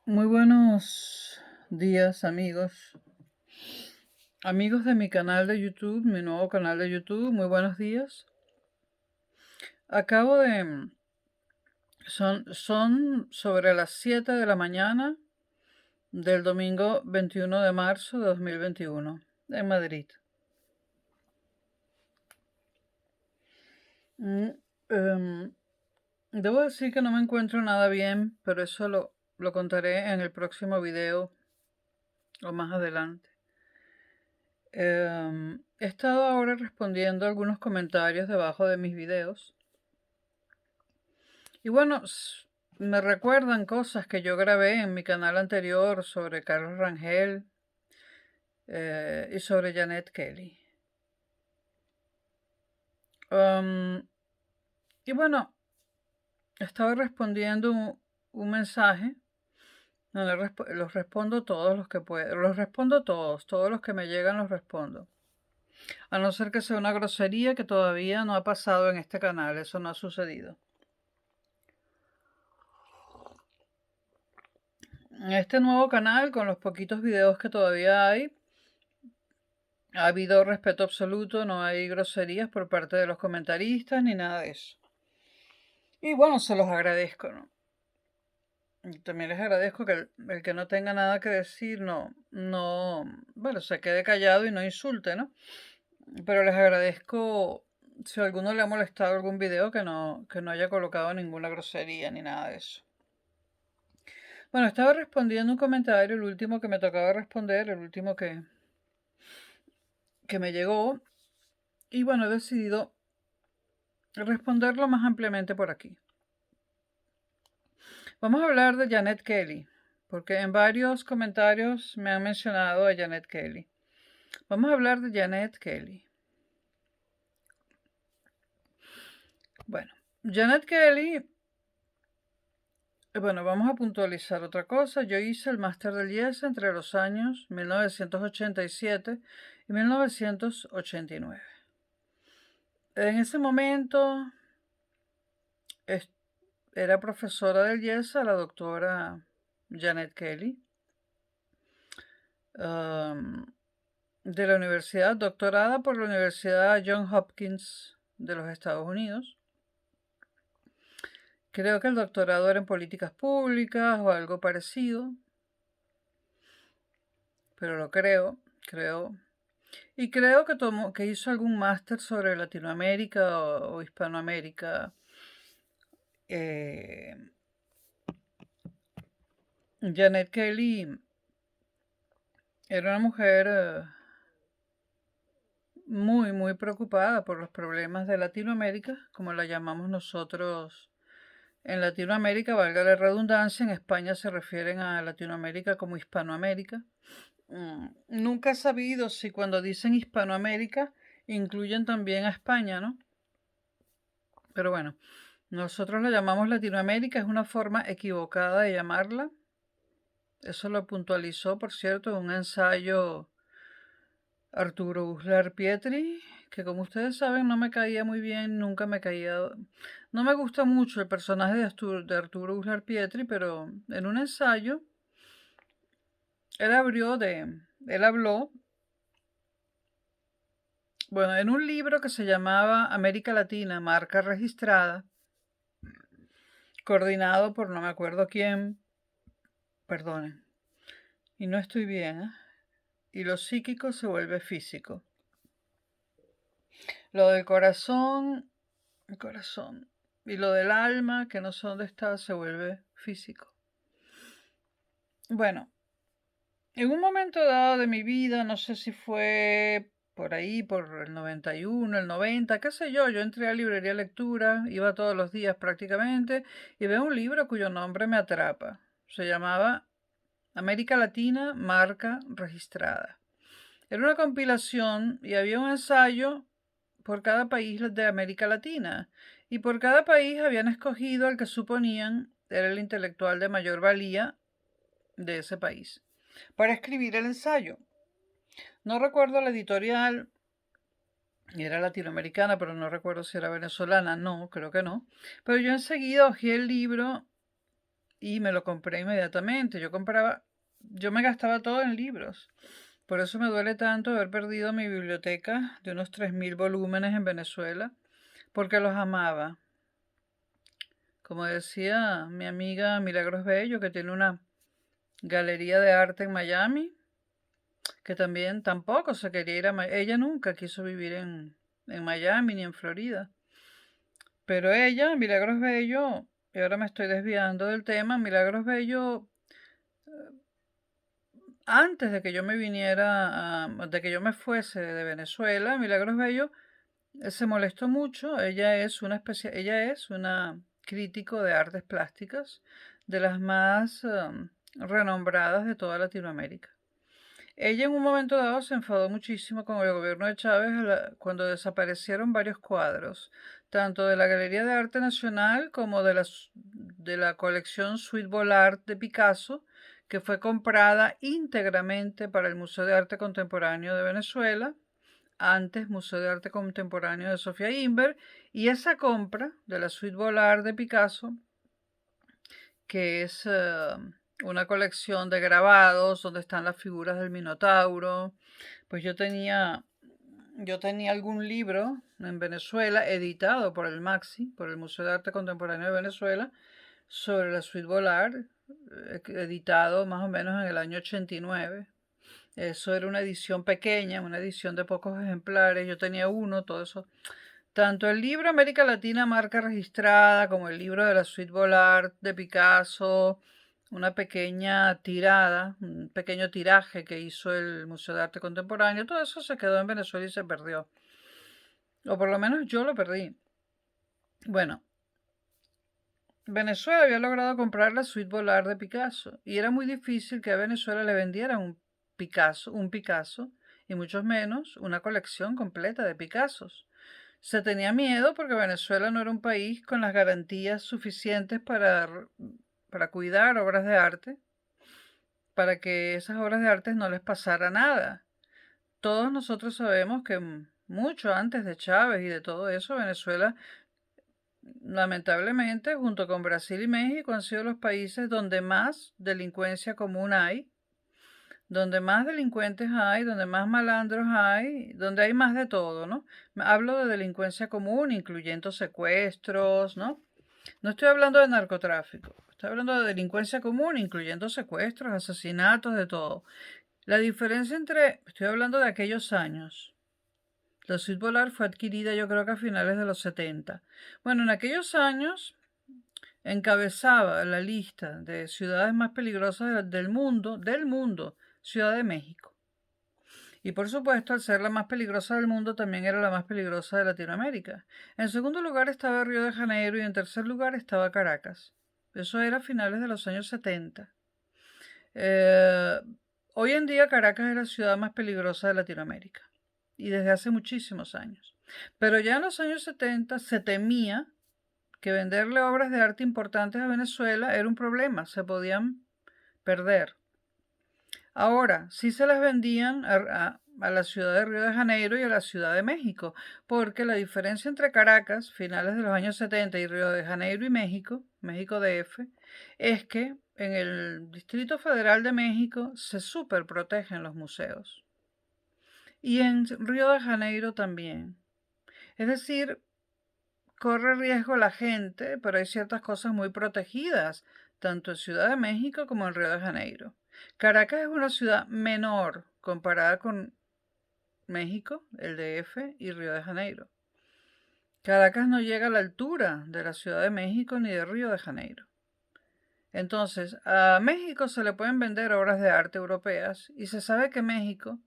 Muy buenos días, amigos. Amigos de mi canal de YouTube, mi nuevo canal de YouTube, muy buenos días. Acabo de... Son sobre las 7 de la mañana del domingo 21 de marzo de 2021 en Madrid. Mm, Debo decir que no me encuentro nada bien, pero eso lo contaré en el próximo video o más adelante. He estado ahora respondiendo algunos comentarios debajo de mis videos. Y bueno, me recuerdan cosas que yo grabé en mi canal anterior sobre Carlos Rangel y sobre Janet Kelly. Y bueno, estaba respondiendo un mensaje. Los respondo todos los que puedo. Los respondo todos los que me llegan los respondo. A no ser que sea una grosería que todavía no ha pasado en este canal, eso no ha sucedido. En este nuevo canal, con los poquitos videos que todavía hay, ha habido respeto absoluto, no hay groserías por parte de los comentaristas ni nada de eso. Y bueno, se los agradezco, ¿no? Y también les agradezco que el que no tenga nada que decir, bueno, se quede callado y no insulte, ¿no? Pero les agradezco si a alguno le ha molestado algún video que no haya colocado ninguna grosería ni nada de eso. Bueno, estaba respondiendo un comentario, el último que me tocaba responder, el último que me llegó. Y bueno, he decidido responderlo más ampliamente por aquí. Vamos a hablar de Janet Kelly, porque en varios comentarios me han mencionado a Janet Kelly. Vamos a hablar de Janet Kelly. Bueno, Janet Kelly, bueno, vamos a puntualizar otra cosa. Yo hice el máster del IES entre los años 1987 y 1989. En ese momento era profesora del IES la doctora Janet Kelly. De la universidad, doctorada por la Universidad Johns Hopkins de los Estados Unidos. Creo que el doctorado era en políticas públicas o algo parecido, pero lo creo. Y creo que hizo algún máster sobre Latinoamérica o Hispanoamérica. Janet Kelly era una mujer muy preocupada por los problemas de Latinoamérica, como la llamamos nosotros en Latinoamérica, valga la redundancia. En España se refieren a Latinoamérica como Hispanoamérica. Nunca he sabido si cuando dicen Hispanoamérica incluyen también a España, ¿no? Pero bueno, nosotros la llamamos Latinoamérica, es una forma equivocada de llamarla. Eso lo puntualizó, por cierto, en un ensayo Arturo Uslar Pietri, que como ustedes saben no me caía muy bien, nunca me caía... No me gusta mucho el personaje de Arturo Uslar Pietri, pero en un ensayo él habló, bueno, en un libro que se llamaba América Latina, marca registrada, coordinado por no me acuerdo quién, perdonen, y no estoy bien, ¿eh? Y lo psíquico se vuelve físico. Lo del corazón, el corazón, y lo del alma, que no sé dónde está, se vuelve físico. Bueno, en un momento dado de mi vida, no sé si fue por ahí, por el 91, el 90, qué sé yo entré a librería lectura, iba todos los días prácticamente, y veo un libro cuyo nombre me atrapa. Se llamaba América Latina, marca registrada. Era una compilación y había un ensayo por cada país de América Latina, y por cada país habían escogido al que suponían era el intelectual de mayor valía de ese país para escribir el ensayo. No recuerdo la editorial, era latinoamericana, pero no recuerdo si era venezolana, no, creo que no. Pero yo enseguida hojeé el libro y me lo compré inmediatamente. Yo me gastaba todo en libros. Por eso me duele tanto haber perdido mi biblioteca de unos 3.000 volúmenes en Venezuela, porque los amaba. Como decía mi amiga Milagros Bello, que tiene una galería de arte en Miami, que también tampoco se quería ir a Miami. Ella nunca quiso vivir en Miami ni en Florida. Pero ella, Milagros Bello, y ahora me estoy desviando del tema, Milagros Bello, antes de que yo me viniera, de que yo me fuese de Venezuela, Milagros Bello se molestó mucho. Ella es una crítico de artes plásticas de las más renombradas de toda Latinoamérica. Ella en un momento dado se enfadó muchísimo con el gobierno de Chávez cuando desaparecieron varios cuadros, tanto de la Galería de Arte Nacional como de la colección Suite Bollard de Picasso, que fue comprada íntegramente para el Museo de Arte Contemporáneo de Venezuela, antes Museo de Arte Contemporáneo de Sofía Inver, y esa compra de la Suite Bollard de Picasso, que es una colección de grabados donde están las figuras del Minotauro. Pues yo tenía algún libro en Venezuela editado por el MAXI, por el Museo de Arte Contemporáneo de Venezuela, sobre la Suite Bollard, editado más o menos en el año 89. Eso era una edición pequeña, una edición de pocos ejemplares. Yo tenía uno, todo eso. Tanto el libro América Latina marca registrada como el libro de la Suite Bollard de Picasso, una pequeña tirada, un pequeño tiraje que hizo el Museo de Arte Contemporáneo, todo eso se quedó en Venezuela y se perdió. O por lo menos yo lo perdí. Bueno, Venezuela había logrado comprar la Suite Bollard de Picasso y era muy difícil que a Venezuela le vendieran un Picasso y mucho menos una colección completa de Picassos. Se tenía miedo porque Venezuela no era un país con las garantías suficientes para cuidar obras de arte, para que esas obras de arte no les pasara nada. Todos nosotros sabemos que mucho antes de Chávez y de todo eso, Venezuela, lamentablemente, junto con Brasil y México, han sido los países donde más delincuencia común hay, donde más delincuentes hay, donde más malandros hay, donde hay más de todo, ¿no? Hablo de delincuencia común, incluyendo secuestros, ¿no? No estoy hablando de narcotráfico, estoy hablando de delincuencia común, incluyendo secuestros, asesinatos, de todo. La diferencia estoy hablando de aquellos años. La Suite Bollard fue adquirida yo creo que a finales de los 70. Bueno, en aquellos años encabezaba la lista de ciudades más peligrosas del mundo, Ciudad de México. Y por supuesto, al ser la más peligrosa del mundo, también era la más peligrosa de Latinoamérica. En segundo lugar estaba Río de Janeiro y en tercer lugar estaba Caracas. Eso era a finales de los años 70. Eh, Hoy en día Caracas es la ciudad más peligrosa de Latinoamérica y desde hace muchísimos años. Pero ya en los años 70 se temía que venderle obras de arte importantes a Venezuela era un problema, se podían perder. Ahora, sí se las vendían a la ciudad de Río de Janeiro y a la Ciudad de México, porque la diferencia entre Caracas, finales de los años 70, y Río de Janeiro y México, México DF, es que en el Distrito Federal de México se superprotegen los museos. Y en Río de Janeiro también. Es decir, corre riesgo la gente, pero hay ciertas cosas muy protegidas, tanto en Ciudad de México como en Río de Janeiro. Caracas es una ciudad menor comparada con México, el DF y Río de Janeiro. Caracas no llega a la altura de la Ciudad de México ni de Río de Janeiro. Entonces, a México se le pueden vender obras de arte europeas y se sabe que México,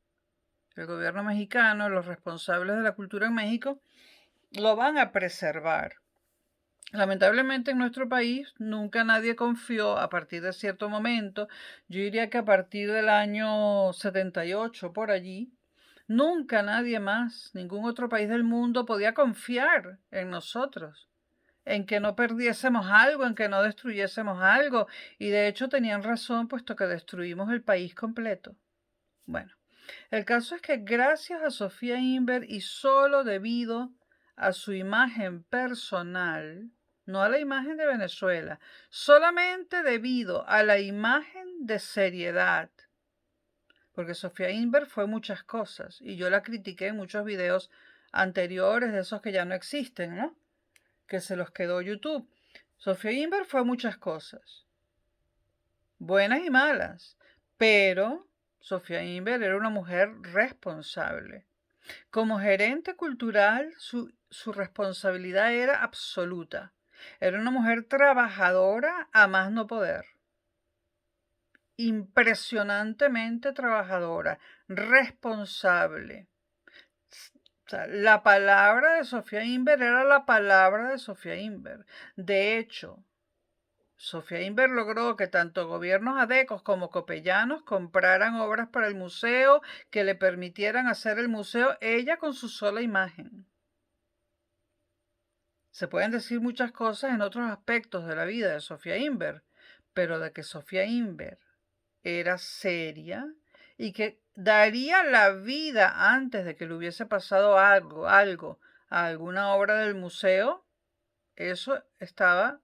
el gobierno mexicano, los responsables de la cultura en México, lo van a preservar. Lamentablemente en nuestro país nunca nadie confió a partir de cierto momento, yo diría que a partir del año 78 por allí, nunca nadie más, ningún otro país del mundo podía confiar en nosotros, en que no perdiésemos algo, en que no destruyésemos algo, y de hecho tenían razón puesto que destruimos el país completo. Bueno, el caso es que gracias a Sofía Inver y solo debido a su imagen personal, no a la imagen de Venezuela, solamente debido a la imagen de seriedad. Porque Sofía Inver fue muchas cosas y yo la critiqué en muchos videos anteriores, de esos que ya no existen, ¿no? Que se los quedó YouTube. Sofía Inver fue muchas cosas, buenas y malas, pero Sofía Inver era una mujer responsable. Como gerente cultural, su responsabilidad era absoluta. Era una mujer trabajadora a más no poder. Impresionantemente trabajadora, responsable. O sea, la palabra de Sofía Inver era la palabra de Sofía Inver. De hecho, Sofía Inver logró que tanto gobiernos adecos como copellanos compraran obras para el museo, que le permitieran hacer el museo ella con su sola imagen. Se pueden decir muchas cosas en otros aspectos de la vida de Sofía Inver, pero de que Sofía Inver era seria y que daría la vida antes de que le hubiese pasado algo a alguna obra del museo, eso estaba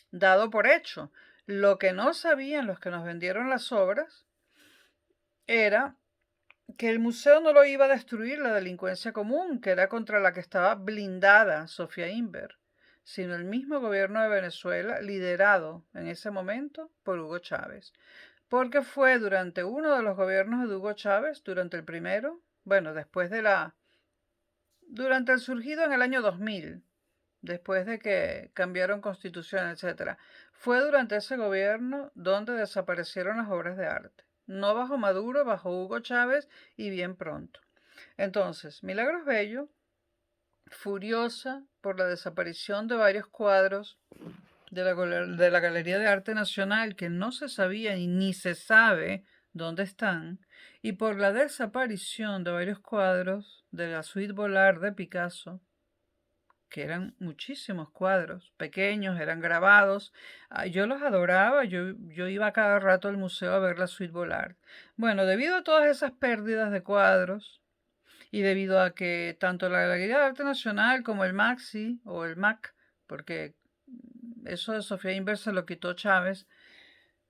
dado por hecho. Lo que no sabían los que nos vendieron las obras era que el museo no lo iba a destruir la delincuencia común, que era contra la que estaba blindada Sofía Inver, sino el mismo gobierno de Venezuela, liderado en ese momento por Hugo Chávez. Porque fue durante uno de los gobiernos de Hugo Chávez, durante el primero, bueno, durante el surgido en el año 2000, después de que cambiaron constitución, etc. Fue durante ese gobierno donde desaparecieron las obras de arte. No bajo Maduro, bajo Hugo Chávez y bien pronto. Entonces, Milagros Bello, furiosa por la desaparición de varios cuadros de la Galería de Arte Nacional, que no se sabía y ni se sabe dónde están, y por la desaparición de varios cuadros de la Suite Boulard de Picasso, que eran muchísimos cuadros, pequeños, eran grabados. Yo los adoraba, yo iba cada rato al museo a ver la Suite Boulard. Bueno, debido a todas esas pérdidas de cuadros y debido a que tanto la Galería de Arte Nacional como el Maxi o el MAC, porque eso de Sofía Inver se lo quitó Chávez,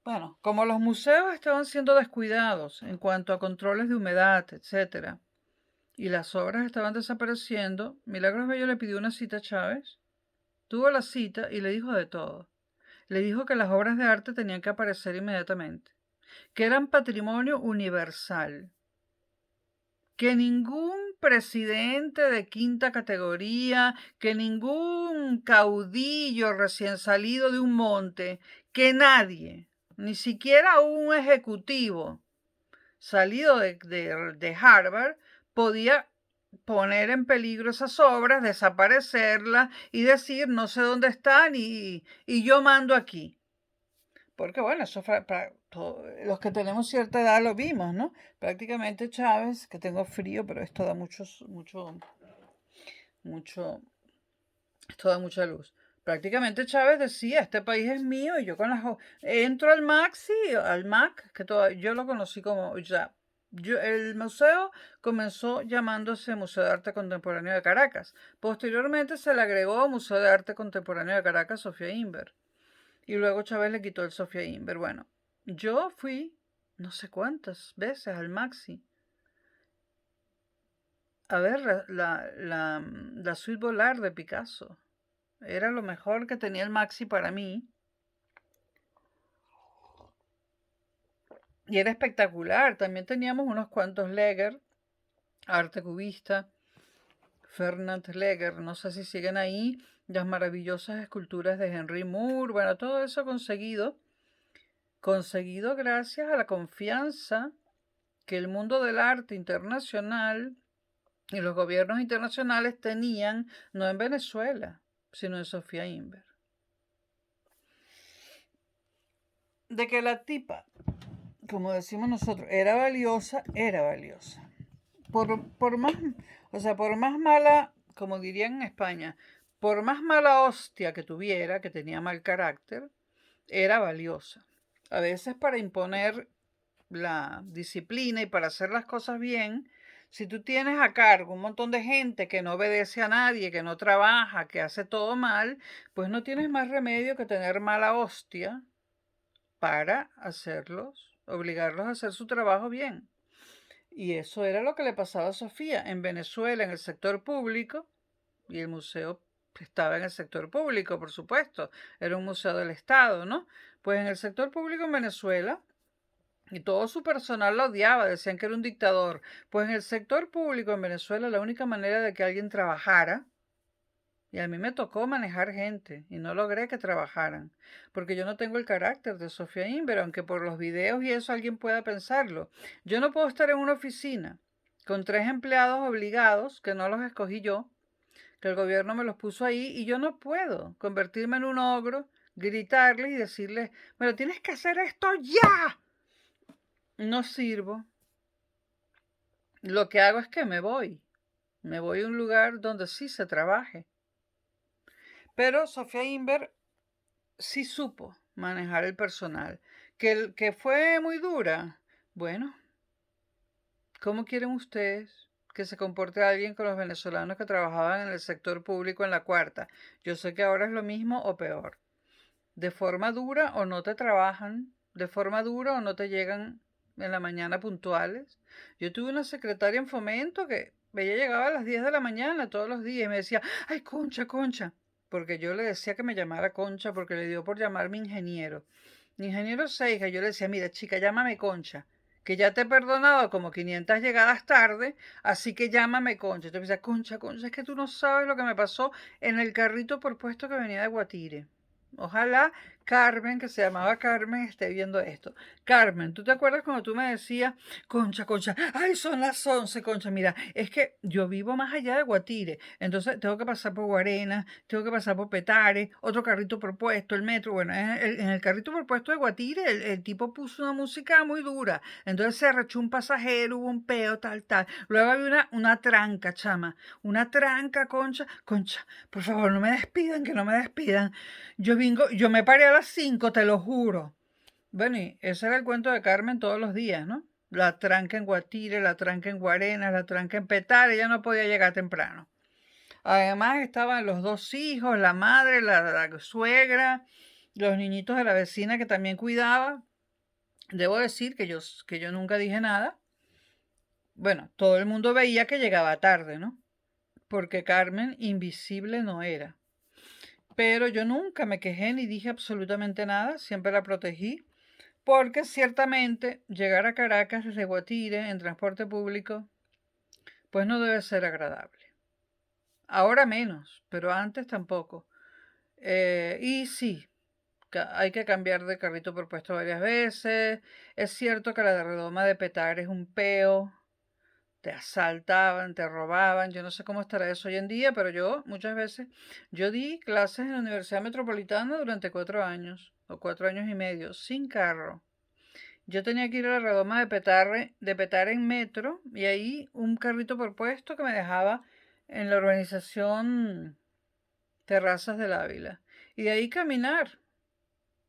bueno, como los museos estaban siendo descuidados en cuanto a controles de humedad, etcétera, y las obras estaban desapareciendo, Milagros Bello le pidió una cita a Chávez, tuvo la cita y le dijo de todo. Le dijo que las obras de arte tenían que aparecer inmediatamente, que eran patrimonio universal, que ningún presidente de quinta categoría, que ningún caudillo recién salido de un monte, que nadie, ni siquiera un ejecutivo salido de Harvard, podía poner en peligro esas obras, desaparecerlas y decir no sé dónde están y yo mando aquí. Porque bueno, eso fue para los que tenemos cierta edad lo vimos, ¿no? Prácticamente Chávez, que tengo frío, pero esto da esto da mucha luz. Prácticamente Chávez decía, este país es mío y yo con entro al Maxi, al MAC, que yo lo conocí como ya. El museo comenzó llamándose Museo de Arte Contemporáneo de Caracas. Posteriormente se le agregó Museo de Arte Contemporáneo de Caracas Sofía Inver. Y luego Chávez le quitó el Sofía Inver. Bueno, yo fui no sé cuántas veces al Maxi a ver la Suite Boulard de Picasso. Era lo mejor que tenía el Maxi para mí. Y era espectacular. También teníamos unos cuantos Leger, arte cubista, Fernand Leger, no sé si siguen ahí, las maravillosas esculturas de Henry Moore. Bueno, todo eso conseguido gracias a la confianza que el mundo del arte internacional y los gobiernos internacionales tenían, no en Venezuela, sino en Sofía Inver. De que la tipa, como decimos nosotros, era valiosa, era valiosa. Por más mala, como dirían en España, por más mala hostia que tuviera, que tenía mal carácter, era valiosa. A veces para imponer la disciplina y para hacer las cosas bien, Si tú tienes a cargo un montón de gente que no obedece a nadie, que no trabaja, que hace todo mal, pues no tienes más remedio que tener mala hostia para obligarlos a hacer su trabajo bien. Y eso era lo que le pasaba a Sofía en Venezuela, en el sector público, y el museo estaba en el sector público, por supuesto, era un museo del Estado, ¿no? Pues en el sector público en Venezuela, y todo su personal lo odiaba, decían que era un dictador. Pues en el sector público en Venezuela la única manera de que alguien trabajara, y a mí me tocó manejar gente y no logré que trabajaran, porque yo no tengo el carácter de Sofía Inver, aunque por los videos y eso alguien pueda pensarlo. Yo no puedo estar en una oficina con 3 empleados obligados, que no los escogí yo, que el gobierno me los puso ahí, y yo no puedo convertirme en un ogro, gritarles y decirles, pero tienes que hacer esto ya. No sirvo. Lo que hago es que me voy a un lugar donde sí se trabaje. Pero Sofía Inver sí supo manejar el personal. Que fue muy dura. Bueno, ¿cómo quieren ustedes que se comporte alguien con los venezolanos que trabajaban en el sector público en la cuarta? Yo sé que ahora es lo mismo o peor. De forma dura o no te trabajan, de forma dura o no te llegan en la mañana puntuales. Yo tuve una secretaria en Fomento que ella llegaba a las 10 de la mañana todos los días y me decía, ay, Concha, Concha, porque yo le decía que me llamara Concha porque le dio por llamarme ingeniero. Ingeniero Seija, yo le decía, mira, chica, llámame Concha, que ya te he perdonado como 500 llegadas tarde, así que llámame Concha. Entonces me decía, Concha, Concha, es que tú no sabes lo que me pasó en el carrito por puesto que venía de Guatire. Ojalá Carmen, que se llamaba Carmen, esté viendo esto. Carmen, ¿tú te acuerdas cuando tú me decías, Concha, Concha, ay, son las 11, Concha, mira, es que yo vivo más allá de Guatire, entonces tengo que pasar por Guarena, tengo que pasar por Petare, otro carrito propuesto, el metro, bueno, en el carrito propuesto de Guatire el tipo puso una música muy dura, entonces se arrechó un pasajero, hubo un peo, tal, tal, luego había una tranca, chama, una tranca, Concha, Concha, por favor, no me despidan, que no me despidan. Yo me paré a las 5, te lo juro. Bueno, y ese era el cuento de Carmen todos los días, ¿no? La tranca en Guatire, la tranca en Guarenas, la tranca en Petare, ella no podía llegar temprano. Además estaban los 2 hijos, la madre, la suegra, los niñitos de la vecina que también cuidaba. Debo decir que yo nunca dije nada. Bueno, todo el mundo veía que llegaba tarde, ¿no? Porque Carmen invisible no era. Pero yo nunca me quejé ni dije absolutamente nada, siempre la protegí, porque ciertamente llegar a Caracas desde Guatire en transporte público, pues no debe ser agradable. Ahora menos, pero antes tampoco. Y sí, hay que cambiar de carrito propuesto varias veces. Es cierto que la de redoma de Petar es un peo. Te asaltaban, te robaban. Yo no sé cómo estará eso hoy en día, pero yo muchas veces, yo di clases en la Universidad Metropolitana durante 4 años o 4 años y medio, sin carro. Yo tenía que ir a la redoma de Petare en metro, y ahí un carrito por puesto que me dejaba en la urbanización Terrazas del Ávila. Y de ahí caminar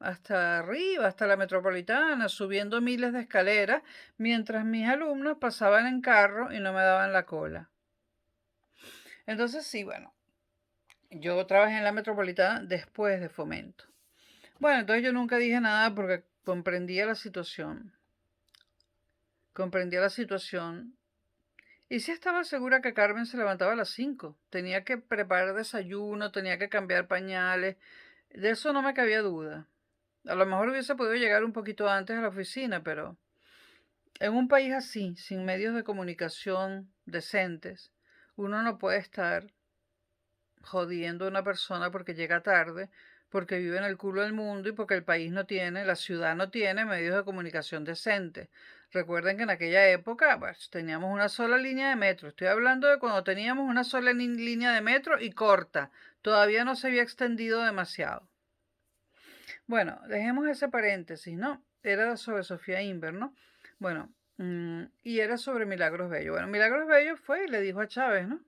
hasta arriba, hasta la Metropolitana, subiendo miles de escaleras, mientras mis alumnos pasaban en carro y no me daban la cola. Entonces sí, bueno, yo trabajé en la Metropolitana después de Fomento. Bueno, entonces yo nunca dije nada porque comprendía la situación. Comprendía la situación. Y sí estaba segura que Carmen se levantaba a las 5. Tenía que preparar desayuno, tenía que cambiar pañales. De eso no me cabía duda. A lo mejor hubiese podido llegar un poquito antes a la oficina, pero en un país así, sin medios de comunicación decentes, uno no puede estar jodiendo a una persona porque llega tarde, porque vive en el culo del mundo y porque el país no tiene, la ciudad no tiene medios de comunicación decentes. Recuerden que en aquella época pues, teníamos una sola línea de metro. Estoy hablando de cuando teníamos una sola línea de metro y corta. Todavía no se había extendido demasiado. Bueno, dejemos ese paréntesis, ¿no? Era sobre Sofía Inver, ¿no? Bueno, y era sobre Milagros Bello. Bueno, Milagros Bello fue y le dijo a Chávez, ¿no?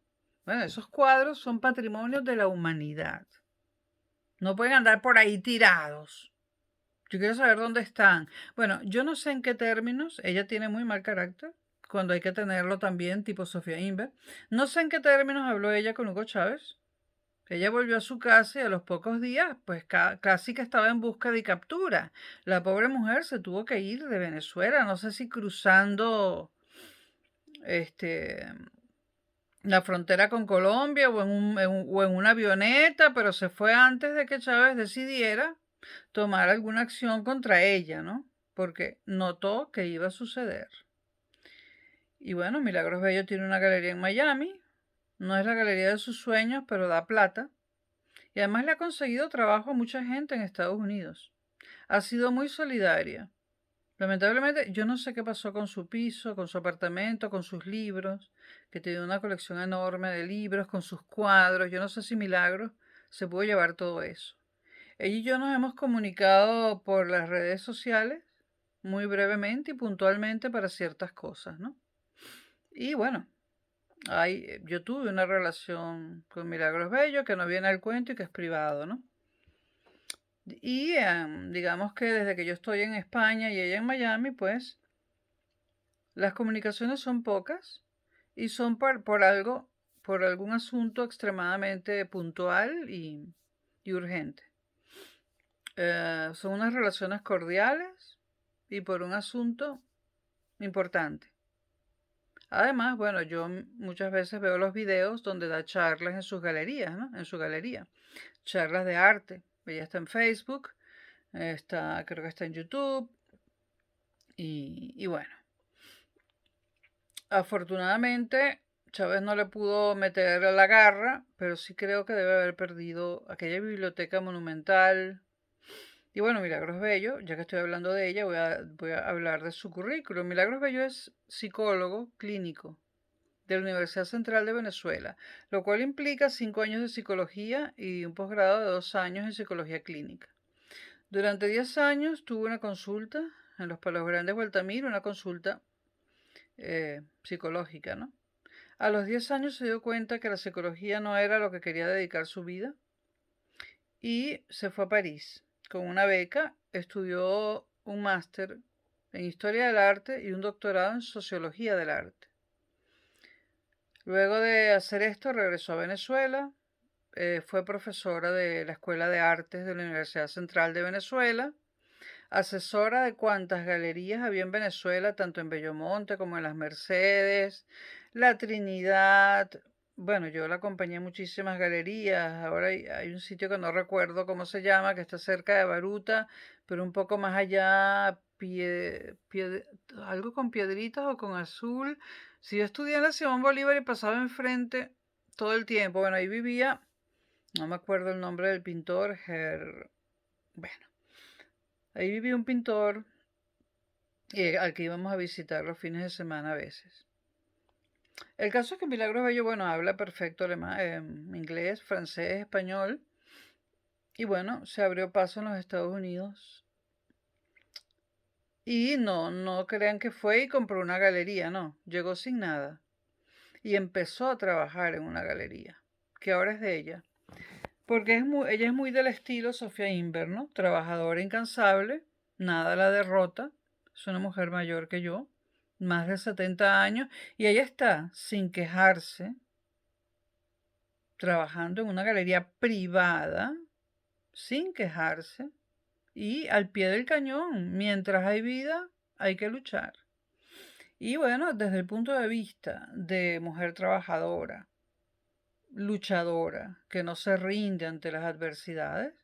Bueno, esos cuadros son patrimonio de la humanidad. No pueden andar por ahí tirados. Yo quiero saber dónde están. Bueno, yo no sé en qué términos. Ella tiene muy mal carácter, cuando hay que tenerlo también, tipo Sofía Inver. No sé en qué términos habló ella con Hugo Chávez. Ella volvió a su casa y a los pocos días, pues casi que estaba en busca de captura. La pobre mujer se tuvo que ir de Venezuela, no sé si cruzando este, la frontera con Colombia o en una avioneta, pero se fue antes de que Chávez decidiera tomar alguna acción contra ella, ¿no? Porque notó que iba a suceder. Y bueno, Milagros Bello tiene una galería en Miami. No es la galería de sus sueños, pero da plata. Y además le ha conseguido trabajo a mucha gente en Estados Unidos. Ha sido muy solidaria. Lamentablemente, yo no sé qué pasó con su piso, con su apartamento, con sus libros, que tiene una colección enorme de libros, con sus cuadros. Yo no sé si Milagros se pudo llevar todo eso. Ella y yo nos hemos comunicado por las redes sociales muy brevemente y puntualmente para ciertas cosas, ¿no? Y bueno, yo tuve una relación con Milagros Bello que no viene al cuento y que es privado, ¿no? Y digamos que desde que yo estoy en España y ella en Miami, pues las comunicaciones son pocas y son por algún asunto extremadamente puntual y urgente. Son unas relaciones cordiales y por un asunto importante. Además, bueno, yo muchas veces veo los videos donde da charlas en sus galerías, ¿no? En su galería. Charlas de arte. Ella está en Facebook, creo que está en YouTube. Y bueno, afortunadamente Chávez no le pudo meter la garra, pero sí creo que debe haber perdido aquella biblioteca monumental. Y bueno, Milagros Bello, ya que estoy hablando de ella, voy a hablar de su currículum. Milagros Bello es psicólogo clínico de la Universidad Central de Venezuela, lo cual implica 5 años de psicología y un posgrado de 2 años en psicología clínica. Durante 10 años tuvo una consulta en los Palos Grandes o Altamira, una consulta psicológica, ¿no? A los 10 años se dio cuenta que la psicología no era lo que quería dedicar su vida y se fue a París. Con una beca estudió un máster en Historia del Arte y un doctorado en Sociología del Arte. Luego de hacer esto regresó a Venezuela, fue profesora de la Escuela de Artes de la Universidad Central de Venezuela, asesora de cuantas galerías había en Venezuela, tanto en Bellomonte como en Las Mercedes, La Trinidad. Bueno, yo la acompañé a muchísimas galerías. Ahora hay un sitio que no recuerdo cómo se llama, que está cerca de Baruta, pero un poco más allá, algo con piedritas o con azul. Si yo estudié en la Simón Bolívar y pasaba enfrente todo el tiempo, bueno, ahí vivía, no me acuerdo el nombre del pintor, bueno, ahí vivía un pintor al que íbamos a visitar los fines de semana a veces. El caso es que Milagros Bello, bueno, habla perfecto alemán, inglés, francés, español. Y bueno, se abrió paso en los Estados Unidos. Y no crean que fue y compró una galería, no. Llegó sin nada. Y empezó a trabajar en una galería, que ahora es de ella. Porque ella es muy del estilo Sofía Inver, ¿no? Trabajadora incansable, nada la derrota. Es una mujer mayor que yo, más de 70 años, y ella está sin quejarse, trabajando en una galería privada, sin quejarse, y al pie del cañón. Mientras hay vida, hay que luchar. Y bueno, desde el punto de vista de mujer trabajadora, luchadora, que no se rinde ante las adversidades,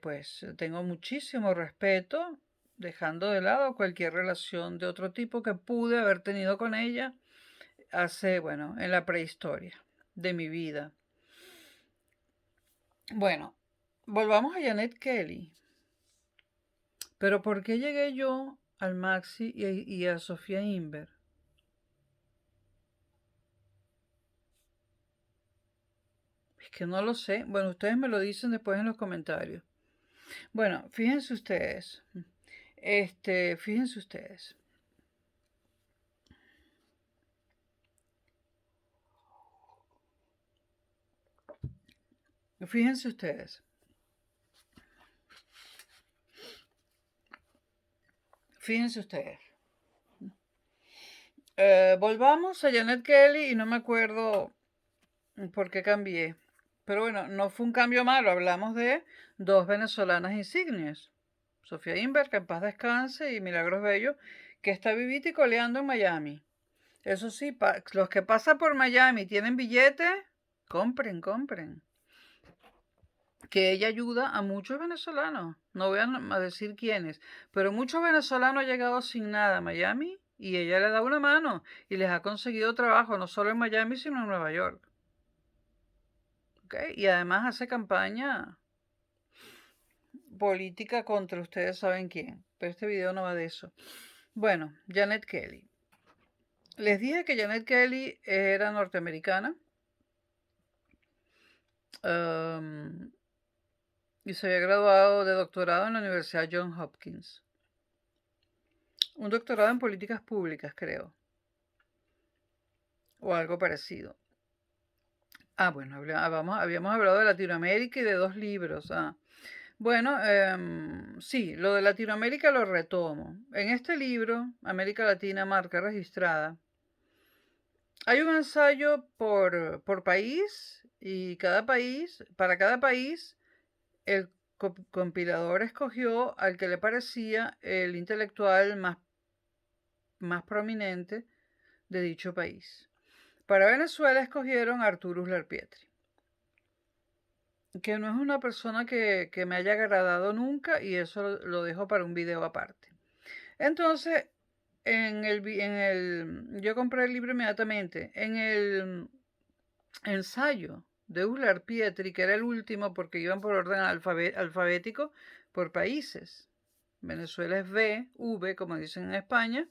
pues tengo muchísimo respeto, dejando de lado cualquier relación de otro tipo que pude haber tenido con ella bueno, en la prehistoria de mi vida. Bueno, volvamos a Janet Kelly. Pero ¿por qué llegué yo al Maxi y a Sofía Inver? Es que no lo sé. Bueno, ustedes me lo dicen después en los comentarios. Bueno, fíjense ustedes. Fíjense ustedes. Fíjense ustedes. Fíjense ustedes. Volvamos a Janet Kelly y no me acuerdo por qué cambié. Pero bueno, no fue un cambio malo. Hablamos de dos venezolanas insignes. Sofía Inver, que en paz descanse, y Milagros Bello, que está vivita y coleando en Miami. Eso sí, los que pasan por Miami tienen billete, compren, compren. Que ella ayuda a muchos venezolanos. No voy a decir quiénes, pero muchos venezolanos han llegado sin nada a Miami y ella le da una mano y les ha conseguido trabajo no solo en Miami, sino en Nueva York. ¿Okay? Y además hace campaña política contra ustedes saben quién. Pero este video no va de eso. Bueno, Janet Kelly. Les dije que Janet Kelly era norteamericana. Y se había graduado de doctorado en la Universidad Johns Hopkins. Un doctorado en políticas públicas, creo. O algo parecido. Bueno, habíamos hablado de Latinoamérica y de dos libros. Bueno, sí, lo de Latinoamérica lo retomo. En este libro, América Latina, marca registrada, hay un ensayo por país y para cada país, el compilador escogió al que le parecía el intelectual más prominente de dicho país. Para Venezuela escogieron a Arturo Uslar Pietri, que no es una persona que me haya agradado nunca y eso lo dejo para un video aparte. Entonces, yo compré el libro inmediatamente. En el ensayo de Uslar Pietri, que era el último porque iban por orden alfabético por países. Venezuela es V, como dicen en España,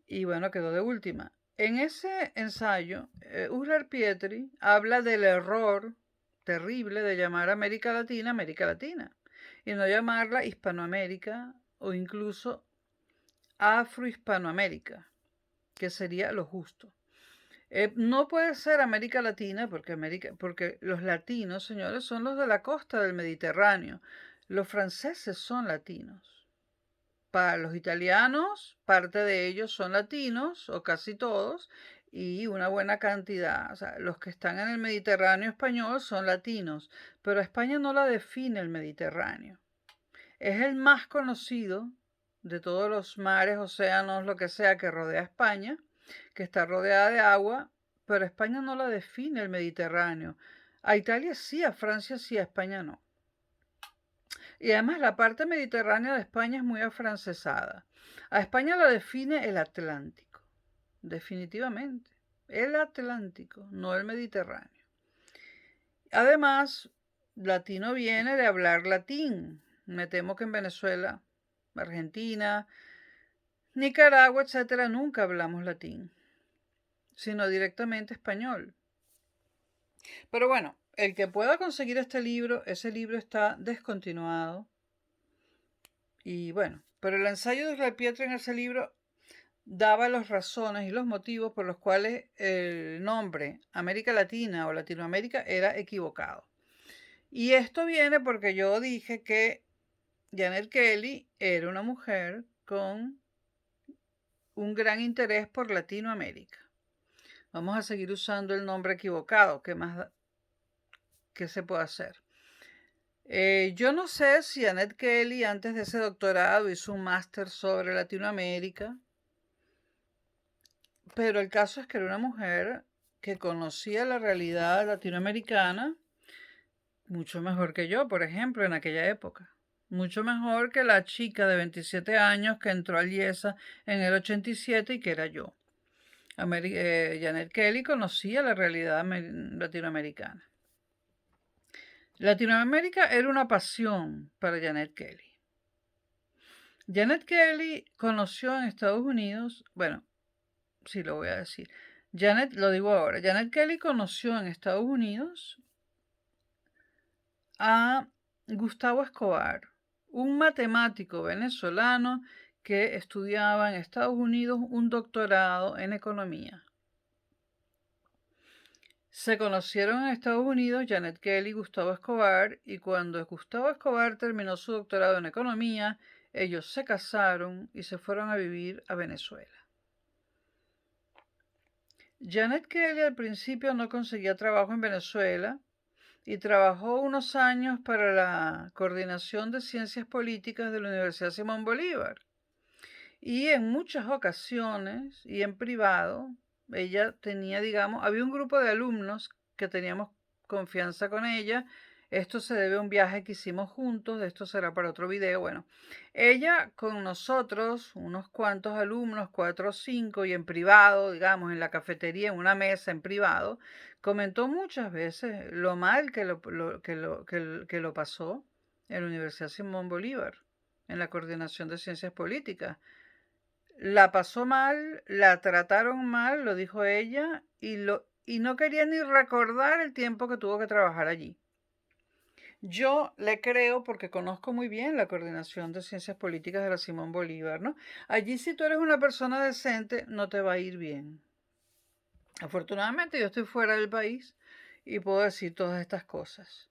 y bueno, quedó de última. En ese ensayo, Uslar Pietri habla del error terrible de llamar a América Latina, y no llamarla Hispanoamérica o incluso Afrohispanoamérica, que sería lo justo. No puede ser América Latina porque los latinos, señores, son los de la costa del Mediterráneo. Los franceses son latinos. Para los italianos, parte de ellos son latinos, o casi todos, y una buena cantidad. O sea, los que están en el Mediterráneo español son latinos, pero España no la define el Mediterráneo. Es el más conocido de todos los mares, océanos, lo que sea que rodea España, que está rodeada de agua, pero España no la define el Mediterráneo. A Italia sí, a Francia sí, a España no. Y además la parte mediterránea de España es muy afrancesada. A España la define el Atlántico, definitivamente. El Atlántico, no el Mediterráneo. Además, latino viene de hablar latín. Me temo que en Venezuela, Argentina, Nicaragua, etcétera, nunca hablamos latín, sino directamente español. Pero bueno, el que pueda conseguir este libro, ese libro está descontinuado. Y bueno, pero el ensayo de Uslar Pietri en ese libro daba las razones y los motivos por los cuales el nombre América Latina o Latinoamérica era equivocado. Y esto viene porque yo dije que Janet Kelly era una mujer con un gran interés por Latinoamérica. Vamos a seguir usando el nombre equivocado. ¿Qué se puede hacer? Yo no sé si Janet Kelly antes de ese doctorado hizo un máster sobre Latinoamérica, pero el caso es que era una mujer que conocía la realidad latinoamericana mucho mejor que yo, por ejemplo, en aquella época. Mucho mejor que la chica de 27 años que entró a IESA en el 87 y que era yo. Janet Kelly conocía la realidad latinoamericana. Latinoamérica era una pasión para Janet Kelly. Janet Kelly conoció en Estados Unidos, bueno, sí lo voy a decir. Lo digo ahora. Janet Kelly conoció en Estados Unidos a Gustavo Escobar, un matemático venezolano que estudiaba en Estados Unidos un doctorado en economía. Se conocieron en Estados Unidos Janet Kelly y Gustavo Escobar, y cuando Gustavo Escobar terminó su doctorado en economía, ellos se casaron y se fueron a vivir a Venezuela. Janet Kelly al principio no conseguía trabajo en Venezuela y trabajó unos años para la Coordinación de Ciencias Políticas de la Universidad Simón Bolívar. Y en muchas ocasiones y en privado, ella tenía, digamos, había un grupo de alumnos que teníamos confianza con ella. Esto se debe a un viaje que hicimos juntos, de esto será para otro video. Bueno, ella con nosotros, unos cuantos alumnos, 4 o 5, y en privado, digamos, en la cafetería, en una mesa en privado, comentó muchas veces lo mal que lo pasó en la Universidad Simón Bolívar, en la Coordinación de Ciencias Políticas. La pasó mal, la trataron mal, lo dijo ella, y no quería ni recordar el tiempo que tuvo que trabajar allí. Yo le creo porque conozco muy bien la Coordinación de Ciencias Políticas de la Simón Bolívar, ¿no? Allí si tú eres una persona decente, no te va a ir bien. Afortunadamente yo estoy fuera del país y puedo decir todas estas cosas.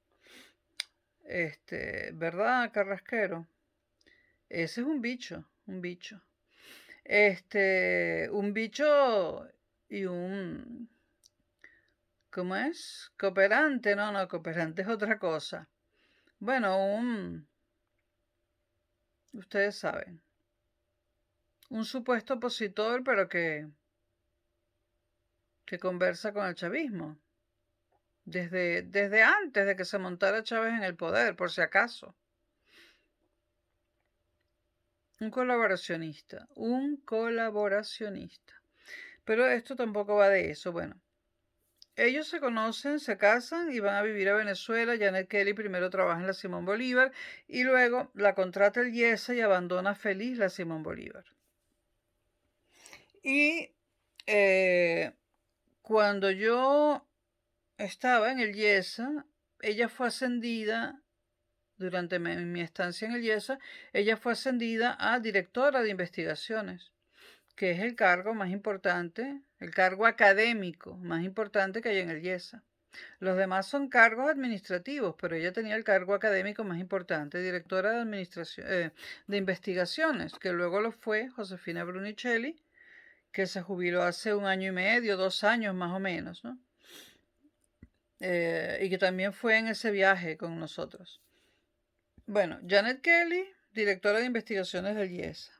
¿Verdad, Carrasquero? Ese es un bicho, un bicho. Un bicho y un, ¿cómo es? Cooperante, no, cooperante es otra cosa. Bueno, ustedes saben, un supuesto opositor, pero que conversa con el chavismo. Desde antes de que se montara Chávez en el poder, por si acaso. Un colaboracionista, un colaboracionista. Pero esto tampoco va de eso. Bueno, ellos se conocen, se casan y van a vivir a Venezuela. Janet Kelly primero trabaja en la Simón Bolívar y luego la contrata el IESA y abandona feliz la Simón Bolívar. Y cuando yo estaba en el IESA, ella fue ascendida, durante mi estancia en el IESA, ella fue ascendida a directora de investigaciones, que es el cargo más importante, el cargo académico más importante que hay en el IESA. Los demás son cargos administrativos, pero ella tenía el cargo académico más importante, directora de administración, de investigaciones, que luego lo fue Josefina Brunicelli, que se jubiló hace 1 año y medio, 2 años más o menos, ¿no? Y que también fue en ese viaje con nosotros. Bueno, Janet Kelly, directora de investigaciones del IESA.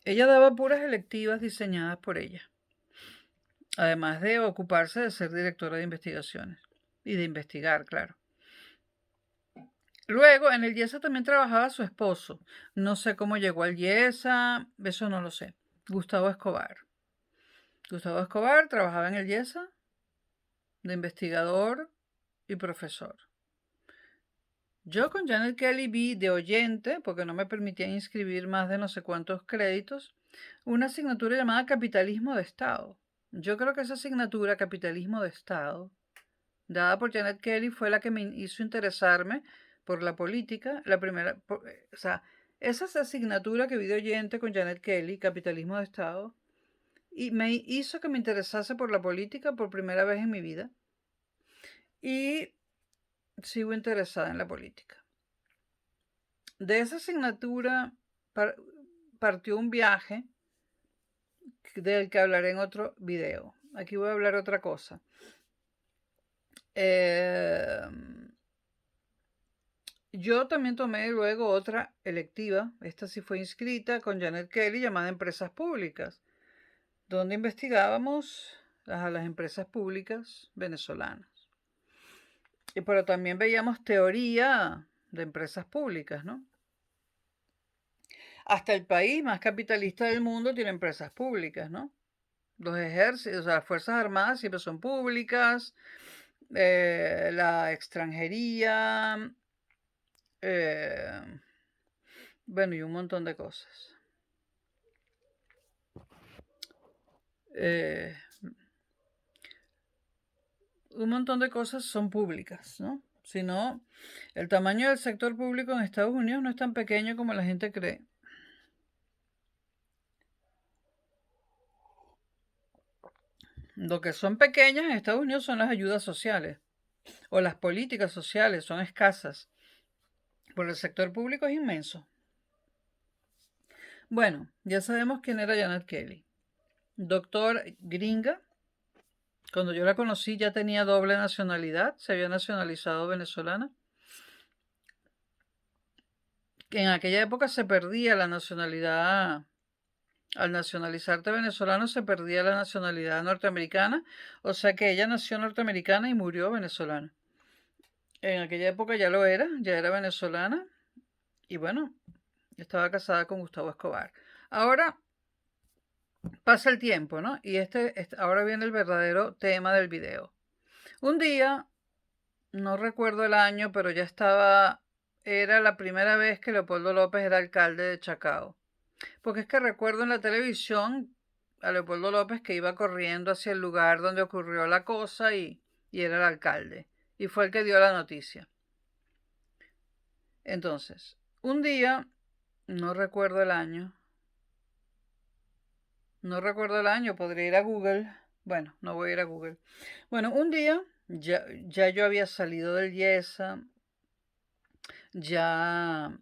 Ella daba puras electivas diseñadas por ella, además de ocuparse de ser directora de investigaciones y de investigar, claro. Luego, en el IESA también trabajaba su esposo. No sé cómo llegó al IESA, eso no lo sé. Gustavo Escobar. Gustavo Escobar trabajaba en el IESA de investigador y profesor. Yo con Janet Kelly vi de oyente, porque no me permitían inscribir más de no sé cuántos créditos, una asignatura llamada Capitalismo de Estado. Yo creo que esa asignatura, Capitalismo de Estado, dada por Janet Kelly, fue la que me hizo interesarme por la política. La primera, o sea, esa asignatura que vi de oyente con Janet Kelly, Capitalismo de Estado, y me hizo que me interesase por la política por primera vez en mi vida. Y sigo interesada en la política. De esa asignatura partió un viaje del que hablaré en otro video. Aquí voy a hablar otra cosa. Yo también tomé luego otra electiva, esta sí fue inscrita con Janet Kelly, llamada Empresas Públicas, donde investigábamos a las empresas públicas venezolanas. Pero también veíamos teoría de empresas públicas, ¿no? Hasta el país más capitalista del mundo tiene empresas públicas, ¿no? Los ejércitos, o sea, las Fuerzas Armadas siempre son públicas, la extranjería, bueno, y un montón de cosas. Un montón de cosas son públicas, ¿no? Si no, el tamaño del sector público en Estados Unidos no es tan pequeño como la gente cree. Lo que son pequeñas en Estados Unidos son las ayudas sociales o las políticas sociales, son escasas. Pero el sector público es inmenso. Bueno, ya sabemos quién era Janet Kelly. Doctor gringa, Cuando yo la conocí ya tenía doble nacionalidad, se había nacionalizado venezolana. Que en aquella época se perdía la nacionalidad, al nacionalizarte venezolano se perdía la nacionalidad norteamericana, o sea que ella nació norteamericana y murió venezolana. En aquella época ya era venezolana y bueno, estaba casada con Gustavo Escobar. Ahora pasa el tiempo, ¿no? Y ahora viene el verdadero tema del video. Un día, no recuerdo el año, pero era la primera vez que Leopoldo López era alcalde de Chacao. Porque es que recuerdo en la televisión a Leopoldo López que iba corriendo hacia el lugar donde ocurrió la cosa y era el alcalde. Y fue el que dio la noticia. Entonces, un día, no recuerdo el año, podría ir a Google. Bueno, no voy a ir a Google. Bueno, un día ya yo había salido del Yesa, ya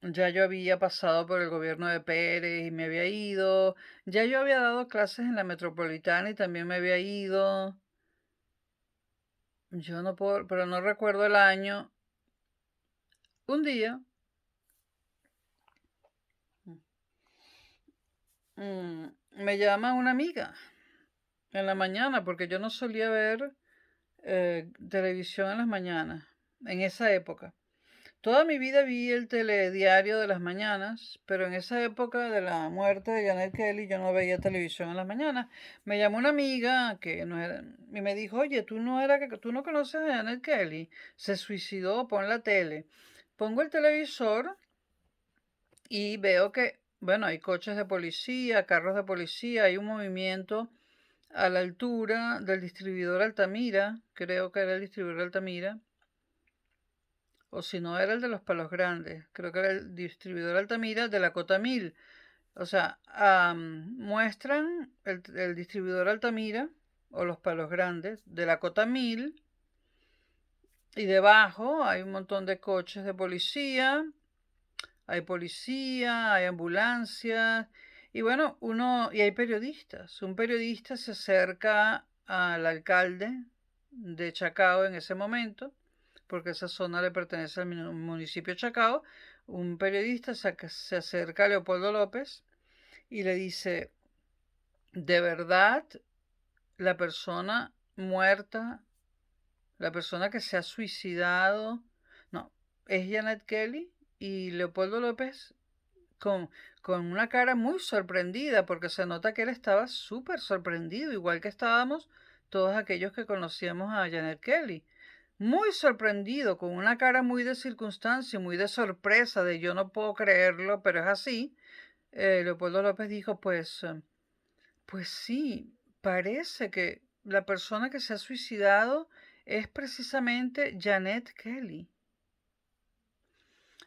yo había pasado por el gobierno de Pérez y me había ido. Ya yo había dado clases en la Metropolitana y también me había ido. Yo no puedo, pero no recuerdo el año. Un día, me llama una amiga en la mañana, porque yo no solía ver televisión en las mañanas, en esa época. Toda mi vida vi el telediario de las mañanas, pero en esa época de la muerte de Janet Kelly yo no veía televisión en las mañanas. Me llamó una amiga que no era, y me dijo, oye, tú no conoces a Janet Kelly, se suicidó, pon la tele. Pongo el televisor y veo que, bueno, hay coches de policía, carros de policía, hay un movimiento a la altura del distribuidor Altamira, creo que era el distribuidor Altamira, o si no era el de los Palos Grandes, creo que era el distribuidor Altamira de la Cota 1000. O sea, muestran el distribuidor Altamira o los Palos Grandes de la Cota 1000 y debajo hay un montón de coches de policía, hay ambulancias y bueno, y hay periodistas. Un periodista se acerca al alcalde de Chacao en ese momento, porque esa zona le pertenece al municipio de Chacao. Un periodista se acerca a Leopoldo López y le dice, ¿de verdad la persona muerta, la persona que se ha suicidado, no, es Janet Kelly? Y Leopoldo López con, con una cara muy sorprendida, porque se nota que él estaba súper sorprendido, igual que estábamos todos aquellos que conocíamos a Janet Kelly. Muy sorprendido, con una cara muy de circunstancia, muy de sorpresa, de yo no puedo creerlo, pero es así. Leopoldo López dijo, pues sí, parece que la persona que se ha suicidado es precisamente Janet Kelly.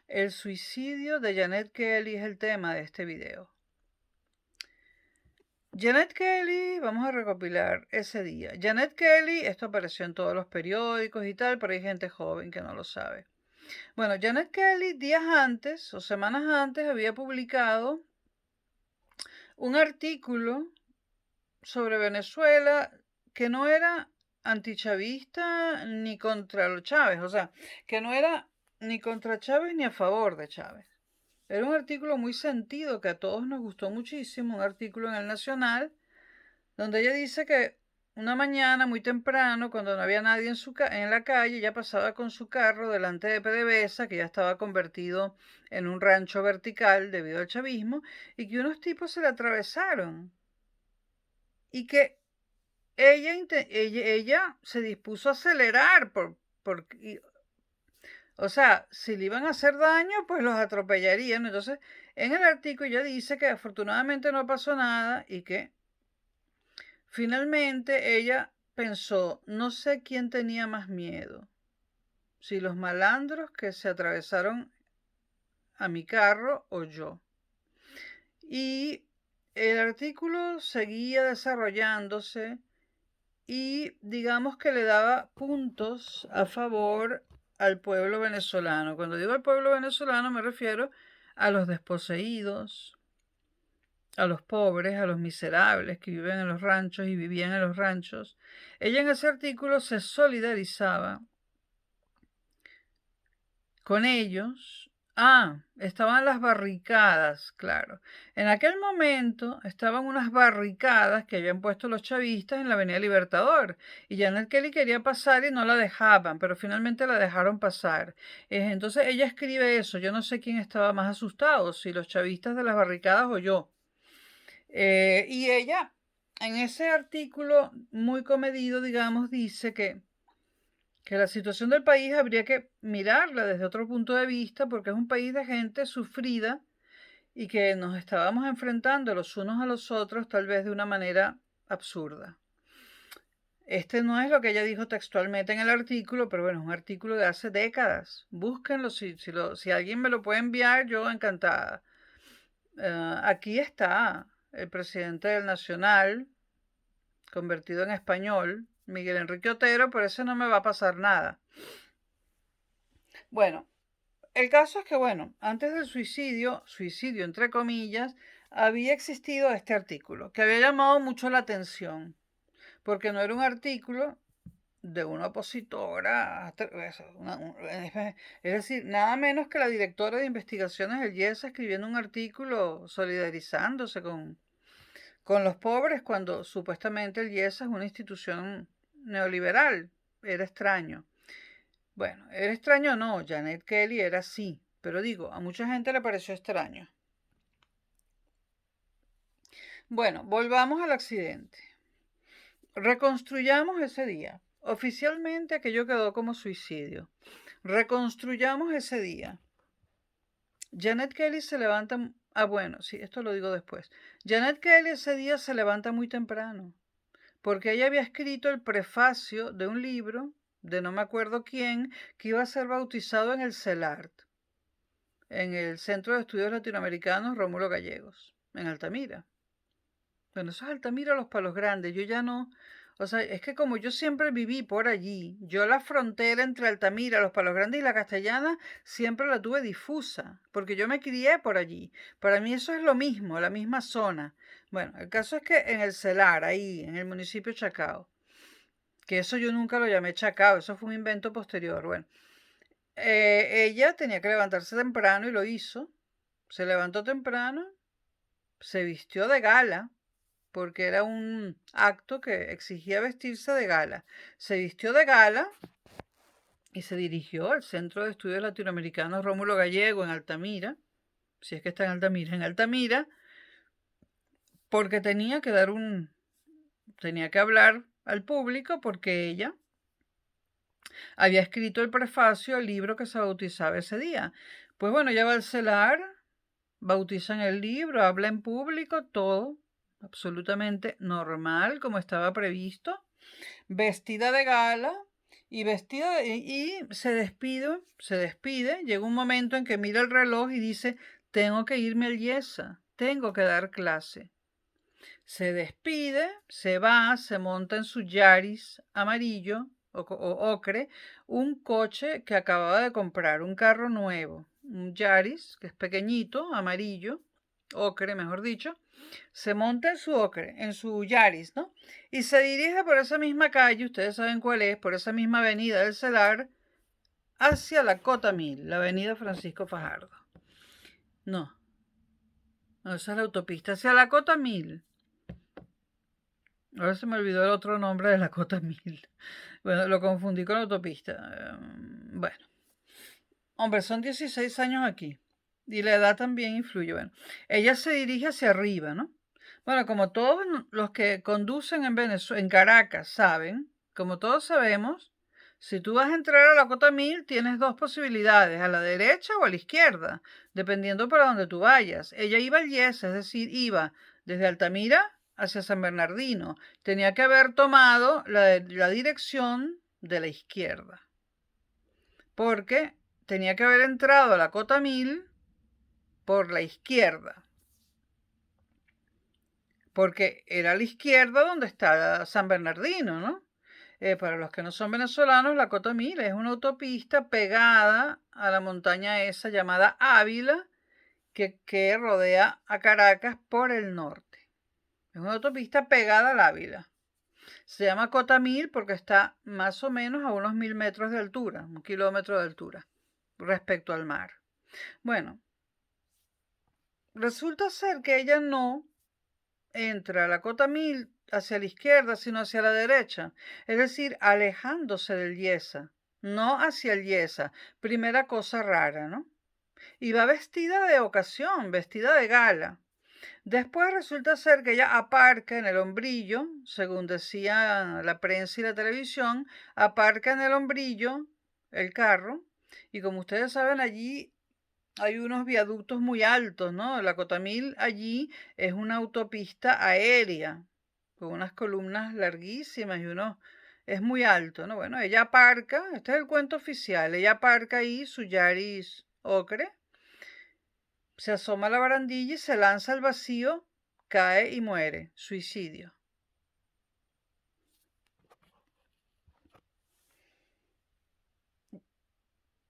El suicidio de Janet Kelly es el tema de este video. Janet Kelly, vamos a recopilar ese día. Janet Kelly, esto apareció en todos los periódicos y tal, pero hay gente joven que no lo sabe. Bueno, Janet Kelly días antes o semanas antes había publicado un artículo sobre Venezuela que no era antichavista ni contra los Chávez, o sea, que no era ni contra Chávez ni a favor de Chávez. Era un artículo muy sentido que a todos nos gustó muchísimo, un artículo en El Nacional, donde ella dice que una mañana muy temprano, cuando no había nadie en la calle, ella pasaba con su carro delante de PDVSA, que ya estaba convertido en un rancho vertical debido al chavismo, y que unos tipos se le atravesaron. Y que ella se dispuso a acelerar o sea, si le iban a hacer daño, pues los atropellarían. Entonces, en el artículo ella dice que afortunadamente no pasó nada y que finalmente ella pensó, no sé quién tenía más miedo, si los malandros que se atravesaron a mi carro o yo. Y el artículo seguía desarrollándose y digamos que le daba puntos a favor al pueblo venezolano. Cuando digo al pueblo venezolano me refiero a los desposeídos, a los pobres, a los miserables que viven en los ranchos y vivían en los ranchos, ella en ese artículo se solidarizaba con ellos. Estaban las barricadas, claro. En aquel momento estaban unas barricadas que habían puesto los chavistas en la Avenida Libertador. Y Janet Kelly quería pasar y no la dejaban, pero finalmente la dejaron pasar. Entonces ella escribe eso. Yo no sé quién estaba más asustado, si los chavistas de las barricadas o yo. Y ella, en ese artículo muy comedido, digamos, dice que la situación del país habría que mirarla desde otro punto de vista porque es un país de gente sufrida y que nos estábamos enfrentando los unos a los otros tal vez de una manera absurda. Este no es lo que ella dijo textualmente en el artículo, pero bueno, es un artículo de hace décadas. Búsquenlo, si alguien me lo puede enviar, yo encantada. Aquí está el presidente del Nacional, convertido en español, Miguel Enrique Otero, por eso no me va a pasar nada. Bueno, el caso es que, bueno, antes del suicidio entre comillas, había existido este artículo, que había llamado mucho la atención, porque no era un artículo de una opositora, es decir, nada menos que la directora de investigaciones del IESA escribiendo un artículo solidarizándose con los pobres cuando supuestamente el IESA es una institución neoliberal. Era extraño. Bueno, era extraño no, Janet Kelly era así, pero digo, a mucha gente le pareció extraño. Bueno, volvamos al accidente. Reconstruyamos ese día. Oficialmente aquello quedó como suicidio. Reconstruyamos ese día. Janet Kelly se levanta... bueno, sí, esto lo digo después. Janet Kelly ese día se levanta muy temprano, porque ella había escrito el prefacio de un libro de no me acuerdo quién, que iba a ser bautizado en el CELART, en el Centro de Estudios Latinoamericanos Rómulo Gallegos, en Altamira. Bueno, eso es Altamira, Los Palos Grandes. Yo ya no... O sea, es que como yo siempre viví por allí, yo la frontera entre Altamira, Los Palos Grandes y La Castellana siempre la tuve difusa, porque yo me crié por allí. Para mí eso es lo mismo, la misma zona. Bueno, el caso es que en el Celar, ahí, en el municipio de Chacao, que eso yo nunca lo llamé Chacao, eso fue un invento posterior. Bueno, ella tenía que levantarse temprano y lo hizo. Se levantó temprano, se vistió de gala, porque era un acto que exigía vestirse de gala. Se vistió de gala y se dirigió al Centro de Estudios Latinoamericanos Rómulo Gallego en Altamira, si es que está en Altamira, porque tenía que hablar al público porque ella había escrito el prefacio al libro que se bautizaba ese día. Pues bueno, ella va al CELAR, bautizan el libro, habla en público, todo absolutamente normal, como estaba previsto, vestida de gala y se despide, llega un momento en que mira el reloj y dice, tengo que irme al IESA, tengo que dar clase. Se despide, se va, se monta en su Yaris amarillo o ocre, un coche que acababa de comprar, un carro nuevo, un Yaris, que es pequeñito, amarillo, ocre, mejor dicho, se monta en su ocre, en su Yaris, ¿no? Y se dirige por esa misma calle, ustedes saben cuál es, por esa misma avenida del Celar, hacia la Cota 1000, la avenida Francisco Fajardo. No, esa es la autopista, hacia la Cota 1000. Ahora se me olvidó el otro nombre de la Cota 1000. Bueno, lo confundí con la autopista. Bueno. Hombre, son 16 años aquí. Y la edad también influye. Bueno, ella se dirige hacia arriba, ¿no? Bueno, como todos los que conducen en Venezuela, en Caracas, saben, como todos sabemos, si tú vas a entrar a la Cota 1000, tienes dos posibilidades, a la derecha o a la izquierda, dependiendo para donde tú vayas. Ella iba al IES, es decir, iba desde Altamira hacia San Bernardino. Tenía que haber tomado la dirección de la izquierda, porque tenía que haber entrado a la Cota 1000 por la izquierda, porque era a la izquierda donde está San Bernardino, ¿no? Para los que no son venezolanos, la Cota 1000 es una autopista pegada a la montaña esa llamada Ávila, que rodea a Caracas por el norte. Es una autopista pegada al Ávila. Se llama Cota 1000 porque está más o menos a unos 1000 metros de altura, 1 kilómetro de altura respecto al mar. Bueno, resulta ser que ella no entra a la Cota 1000 hacia la izquierda, sino hacia la derecha, es decir, alejándose del Yesa, no hacia el Yesa. Primera cosa rara, ¿no? Y va vestida de ocasión, vestida de gala. Después resulta ser que ella aparca en el Hombrillo, según decía la prensa y la televisión, aparca en el Hombrillo el carro, y como ustedes saben, allí hay unos viaductos muy altos, ¿no? La Cota 1000 allí es una autopista aérea, con unas columnas larguísimas y uno es muy alto, ¿no? Bueno, ella aparca, este es el cuento oficial, ella aparca ahí su Yaris ocre, se asoma a la barandilla y se lanza al vacío, cae y muere, suicidio.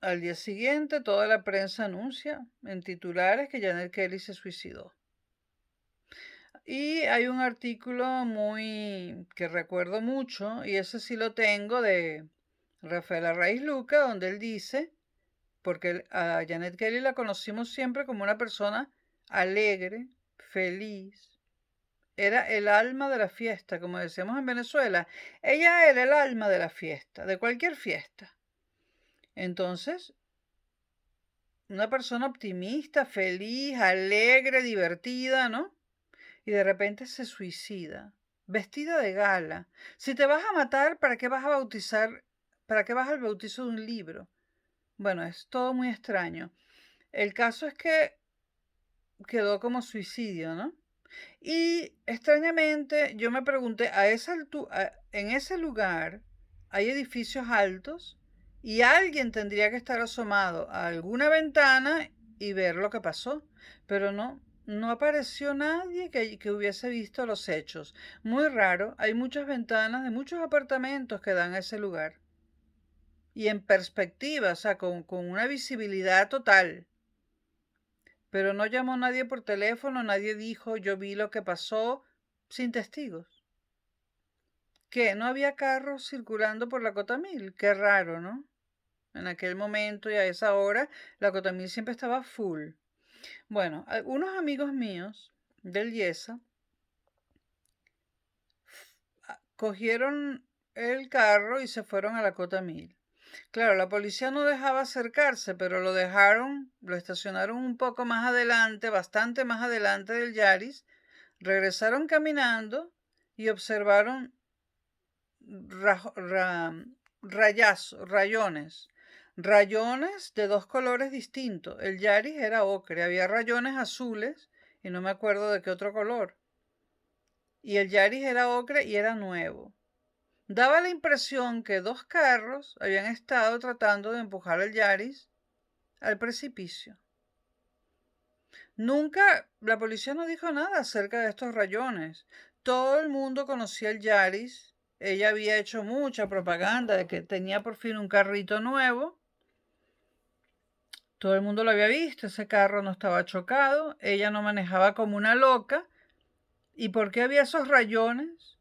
Al día siguiente, toda la prensa anuncia en titulares que Janet Kelly se suicidó. Y hay un artículo muy que recuerdo mucho, y ese sí lo tengo, de Rafael Arraiz Luca, donde él dice, porque a Janet Kelly la conocimos siempre como una persona alegre, feliz, era el alma de la fiesta, como decíamos en Venezuela. Ella era el alma de la fiesta, de cualquier fiesta. Entonces, una persona optimista, feliz, alegre, divertida, ¿no? Y de repente se suicida, vestida de gala. Si te vas a matar, ¿para qué vas a bautizar? ¿Para qué vas al bautizo de un libro? Bueno, es todo muy extraño. El caso es que quedó como suicidio, ¿no? Y extrañamente yo me pregunté, en ese lugar hay edificios altos y alguien tendría que estar asomado a alguna ventana y ver lo que pasó, pero no apareció nadie que hubiese visto los hechos. Muy raro, hay muchas ventanas de muchos apartamentos que dan a ese lugar. Y en perspectiva, o sea, con una visibilidad total. Pero no llamó nadie por teléfono, nadie dijo, yo vi lo que pasó, sin testigos. ¿Qué? ¿No había carros circulando por la Cota 1000? Qué raro, ¿no? En aquel momento y a esa hora, la Cota 1000 siempre estaba full. Bueno, unos amigos míos del Yesa cogieron el carro y se fueron a la Cota 1000. Claro, la policía no dejaba acercarse, pero lo estacionaron un poco más adelante, bastante más adelante del Yaris, regresaron caminando y observaron rayones de dos colores distintos. El Yaris era ocre, había rayones azules y no me acuerdo de qué otro color. Y el Yaris era ocre y era nuevo. Daba la impresión que dos carros habían estado tratando de empujar el Yaris al precipicio. Nunca la policía no dijo nada acerca de estos rayones. Todo el mundo conocía el Yaris. Ella había hecho mucha propaganda de que tenía por fin un carrito nuevo. Todo el mundo lo había visto, ese carro no estaba chocado, ella no manejaba como una loca. ¿Y por qué había esos rayones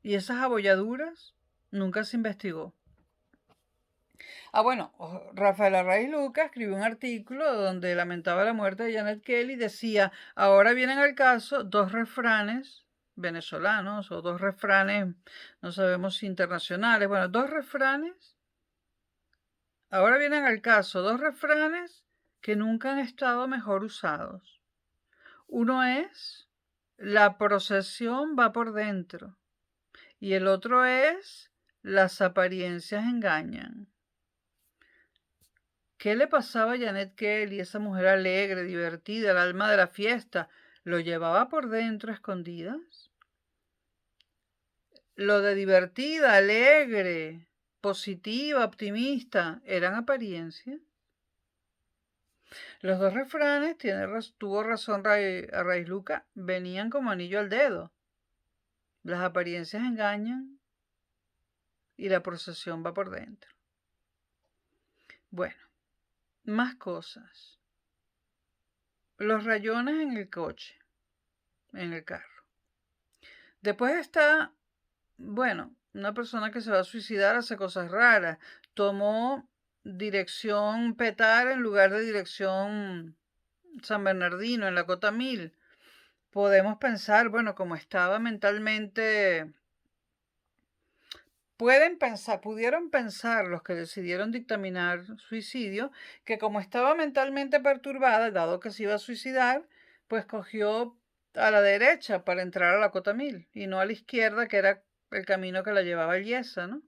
y esas abolladuras? Nunca se investigó. Bueno, Rafael Arraiz Lucas escribió un artículo donde lamentaba la muerte de Janet Kelly y decía, ahora vienen al caso dos refranes venezolanos o dos refranes, no sabemos si internacionales, bueno, dos refranes, ahora vienen al caso dos refranes que nunca han estado mejor usados. Uno es, la procesión va por dentro, y el otro es, las apariencias engañan. ¿Qué le pasaba a Janet Kelly, esa mujer alegre, divertida, el alma de la fiesta? ¿Lo llevaba por dentro escondidas? Lo de divertida, alegre, positiva, optimista, ¿eran apariencias? Los dos refranes, tuvo razón Arraiz Luca, venían como anillo al dedo. Las apariencias engañan y la procesión va por dentro. Bueno, más cosas. los rayones en el coche, en el carro. Después está, bueno, una persona que se va a suicidar hace cosas raras. Tomó dirección Petar en lugar de dirección San Bernardino, en la Cota 1000. Podemos pensar, bueno, como estaba mentalmente, pudieron pensar los que decidieron dictaminar suicidio, que como estaba mentalmente perturbada, dado que se iba a suicidar, pues cogió a la derecha para entrar a la Cota 1000 y no a la izquierda, que era el camino que la llevaba a Yesa, ¿no?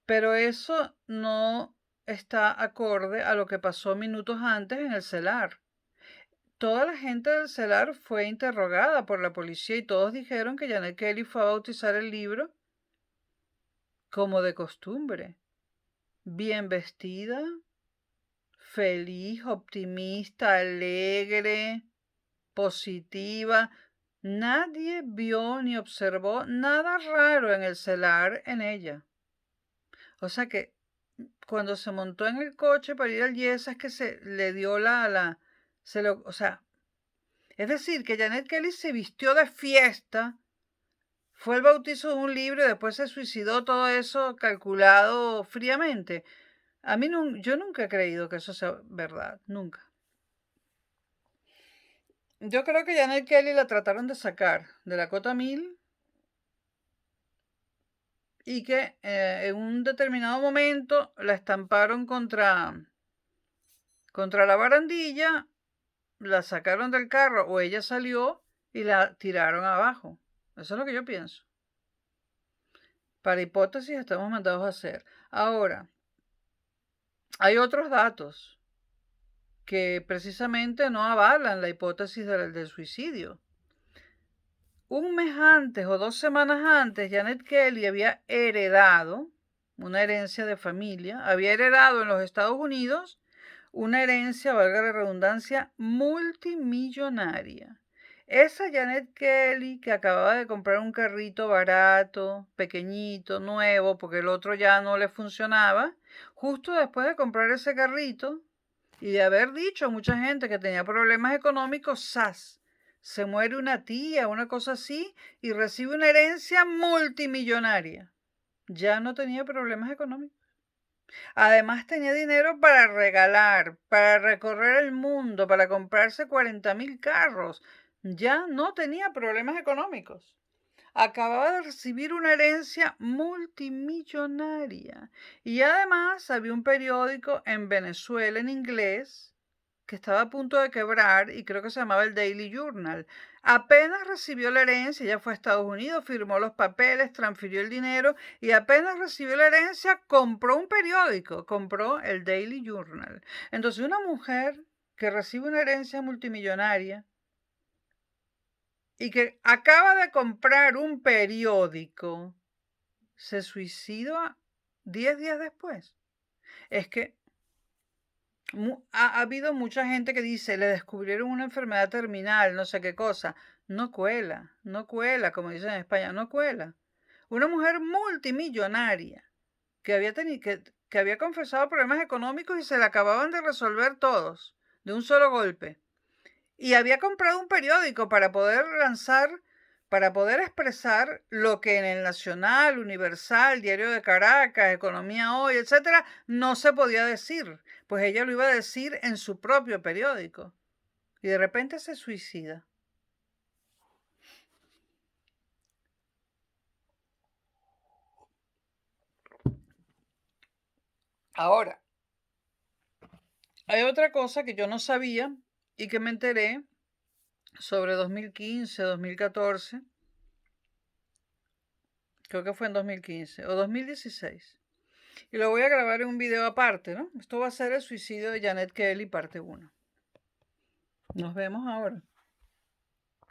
Pero eso no está acorde a lo que pasó minutos antes en el CELAR. Toda la gente del CELAR fue interrogada por la policía y todos dijeron que Janet Kelly fue a bautizar el libro como de costumbre, bien vestida, feliz, optimista, alegre, positiva. Nadie vio ni observó nada raro en el CELAR en ella. O sea que cuando se montó en el coche para ir al Yesa es que se le dio o sea, es decir, que Janet Kelly se vistió de fiesta, fue el bautizo de un libro y después se suicidó, todo eso calculado fríamente. Yo nunca he creído que eso sea verdad, nunca. Yo creo que Janet Kelly la trataron de sacar de la Cota 1000 y que en un determinado momento la estamparon contra la barandilla, la sacaron del carro o ella salió y la tiraron abajo. Eso es lo que yo pienso. Para hipótesis estamos mandados a hacer. Ahora, hay otros datos que precisamente no avalan la hipótesis del suicidio. Un mes antes o 2 semanas antes, Janet Kelly había heredado una herencia de familia, había heredado en los Estados Unidos una herencia, valga la redundancia, multimillonaria. Esa Janet Kelly que acababa de comprar un carrito barato, pequeñito, nuevo, porque el otro ya no le funcionaba, justo después de comprar ese carrito y de haber dicho a mucha gente que tenía problemas económicos, ¡zas! Se muere una tía, una cosa así, y recibe una herencia multimillonaria. Ya no tenía problemas económicos. Además tenía dinero para regalar, para recorrer el mundo, para comprarse 40.000 carros. Ya no tenía problemas económicos. Acababa de recibir una herencia multimillonaria. Y además había un periódico en Venezuela en inglés que estaba a punto de quebrar y creo que se llamaba el Daily Journal. Apenas recibió la herencia, ella fue a Estados Unidos, firmó los papeles, transfirió el dinero y apenas recibió la herencia, compró un periódico, compró el Daily Journal. Entonces una mujer que recibe una herencia multimillonaria y que acaba de comprar un periódico, se suicida 10 días después. Es que ha habido mucha gente que dice, le descubrieron una enfermedad terminal, no sé qué cosa. No cuela, no cuela, como dicen en España, no cuela. Una mujer multimillonaria que que había confesado problemas económicos y se le acababan de resolver todos, de un solo golpe. Y había comprado un periódico para poder expresar lo que en el Nacional, Universal, Diario de Caracas, Economía Hoy, etcétera, no se podía decir, pues ella lo iba a decir en su propio periódico. Y de repente se suicida. Ahora, hay otra cosa que yo no sabía y que me enteré sobre 2015, 2014, creo que fue en 2015 o 2016. Y lo voy a grabar en un video aparte, ¿no? Esto va a ser el suicidio de Janet Kelly, parte 1. Nos vemos ahora.